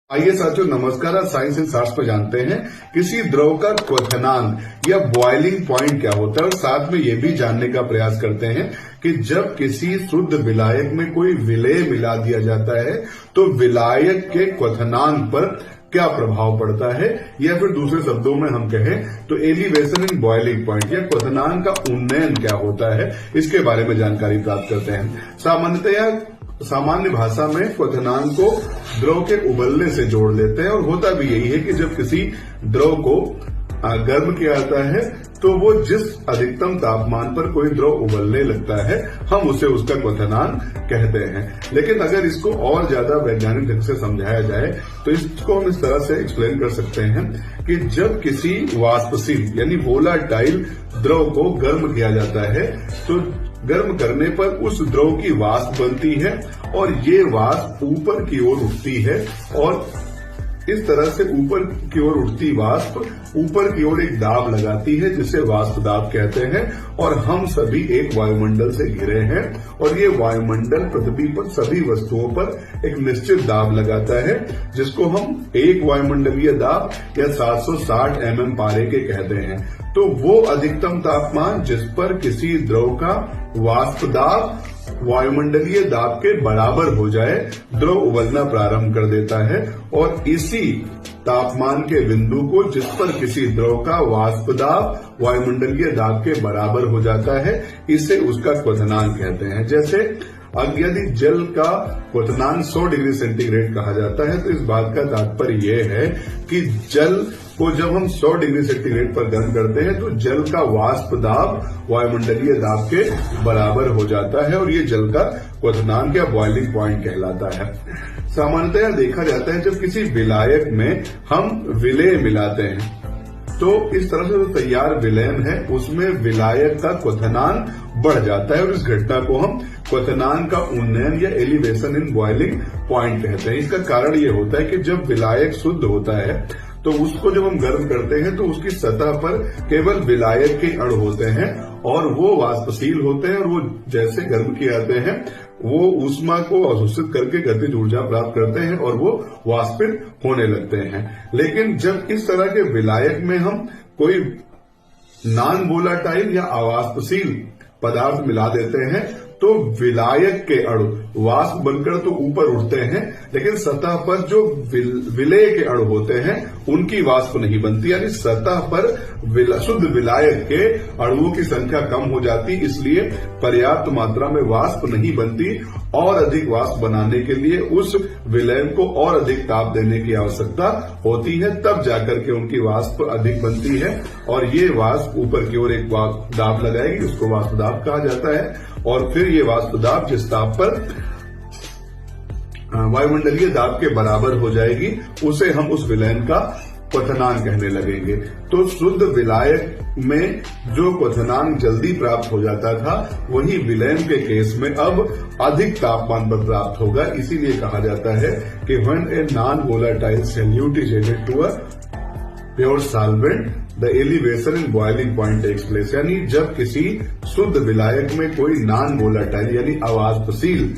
आइए साथियों, नमस्कार। आज साइंस एंड आर्ट्स में जानते हैं किसी द्रव का क्वथनांक या बॉइलिंग पॉइंट क्या होता है और साथ में ये भी जानने का प्रयास करते हैं कि जब किसी शुद्ध विलायक में कोई विलेय मिला दिया जाता है तो विलायक के क्वथनांक पर क्या प्रभाव पड़ता है, या फिर दूसरे शब्दों में हम कहें तो एलिवेशन इन बॉइलिंग पॉइंट या क्वथनांक का उन्नयन क्या होता है, इसके बारे में जानकारी प्राप्त करते हैं। सामान्य भाषा में क्वथनांक को द्रव के उबलने से जोड़ लेते हैं और होता भी यही है कि जब किसी द्रव को गर्म किया जाता है तो वो जिस अधिकतम तापमान पर कोई द्रव उबलने लगता है हम उसे उसका क्वथनांक कहते हैं। लेकिन अगर इसको और ज्यादा वैज्ञानिक ढंग से समझाया जाए तो इसको हम इस तरह से एक्सप्लेन कर सकते हैं कि जब किसी वाष्पशील यानी वोलाटाइल द्रव को गर्म किया जाता है तो गर्म करने पर उस द्रव की वाष्प बनती है और ये वाष्प ऊपर की ओर उठती है और इस तरह से ऊपर की ओर उठती वाष्प ऊपर की ओर एक दाब लगाती है जिसे वाष्प दाब कहते हैं। और हम सभी एक वायुमंडल से घिरे हैं और ये वायुमंडल पृथ्वी पर सभी वस्तुओं पर एक निश्चित दाब लगाता है जिसको हम एक वायुमंडलीय दाब या 760 mm पारे के कहते हैं। तो वो अधिकतम तापमान जिस पर किसी द्रव का वाष्प दाब वायुमंडलीय दाब के बराबर हो जाए द्रव उबलना प्रारंभ कर देता है और इसी तापमान के बिंदु को जिस पर किसी द्रव का वाष्प दाब वायुमंडलीय दाब के बराबर हो जाता है इसे उसका क्वथनांक कहते हैं। जैसे यदि जल का क्वथनांक 100 डिग्री सेंटीग्रेड कहा जाता है तो इस बात का तात्पर्य यह है कि जल को जब हम 100 डिग्री सेंटीग्रेड पर गर्म करते हैं तो जल का वाष्प दाब वायुमंडलीय दाब के बराबर हो जाता है और ये जल का क्वथनांक या बॉइलिंग पॉइंट कहलाता है। सामान्यतः देखा जाता है जब किसी विलायक में हम विलेय मिलाते हैं तो इस तरह से जो तैयार विलयन है उसमें विलायक का क्वथनांक बढ़ जाता है और इस घटना को हम क्वथनांक का उन्नयन या एलिवेशन इन बॉइलिंग पॉइंट कहते हैं। इसका कारण ये होता है कि जब विलायक शुद्ध होता है तो उसको जब हम गर्म करते हैं तो उसकी सतह पर केवल विलायक के अणु होते हैं और वो वाष्पशील होते हैं और वो जैसे गर्म किए जाते हैं वो ऊष्मा को अवशोषित करके गतिज ऊर्जा प्राप्त करते हैं और वो वाष्पित होने लगते हैं। लेकिन जब इस तरह के विलायक में हम कोई नॉन वोलाटाइल या अवाष्पशील पदार्थ मिला देते हैं तो विलायक के अणु वाष्प बनकर तो ऊपर उठते हैं लेकिन सतह पर जो विलेय के अणु होते हैं उनकी वाष्प नहीं बनती, यानी सतह पर शुद्ध विलायक के अणुओं की संख्या कम हो जाती, इसलिए पर्याप्त मात्रा में वाष्प नहीं बनती। और अधिक वाष्प बनाने के लिए उस विलयन को और अधिक ताप देने की आवश्यकता होती है, तब जाकर के उनकी वाष्प अधिक बनती है और ये वाष्प ऊपर की ओर एक दाब लगाएगी, उसको वाष्प दाब कहा जाता है। और फिर ये वाष्प दाब जिस ताप पर वायुमंडलीय दाब के बराबर हो जाएगी उसे हम उस विलयन का क्वथनांक कहने लगेंगे। तो शुद्ध विलायक में जो क्वथनांक जल्दी प्राप्त हो जाता था वही विलयन के केस में अब अधिक तापमान पर प्राप्त होगा। इसीलिए कहा जाता है कि when a non volatile solute is added to a pure solvent the elevation in boiling point takes place, यानी जब किसी शुद्ध विलायक में कोई नॉन वोलाटाइल यानी अवाष्पशील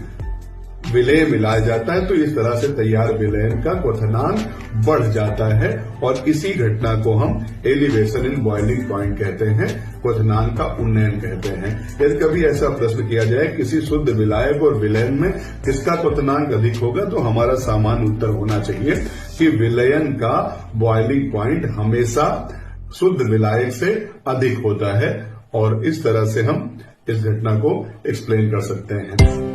विलेय मिलाया जाता है तो इस तरह से तैयार विलयन का क्वथनांक बढ़ जाता है और इसी घटना को हम एलिवेशन इन बॉइलिंग पॉइंट कहते हैं, क्वथनांक का उन्नयन कहते हैं। यदि कभी ऐसा प्रश्न किया जाए किसी शुद्ध विलायक और विलयन में किसका क्वथनांक अधिक होगा तो हमारा सामान्य उत्तर होना चाहिए कि विलयन का बॉइलिंग पॉइंट हमेशा शुद्ध विलायक से अधिक होता है और इस तरह से हम इस घटना को एक्सप्लेन कर सकते हैं।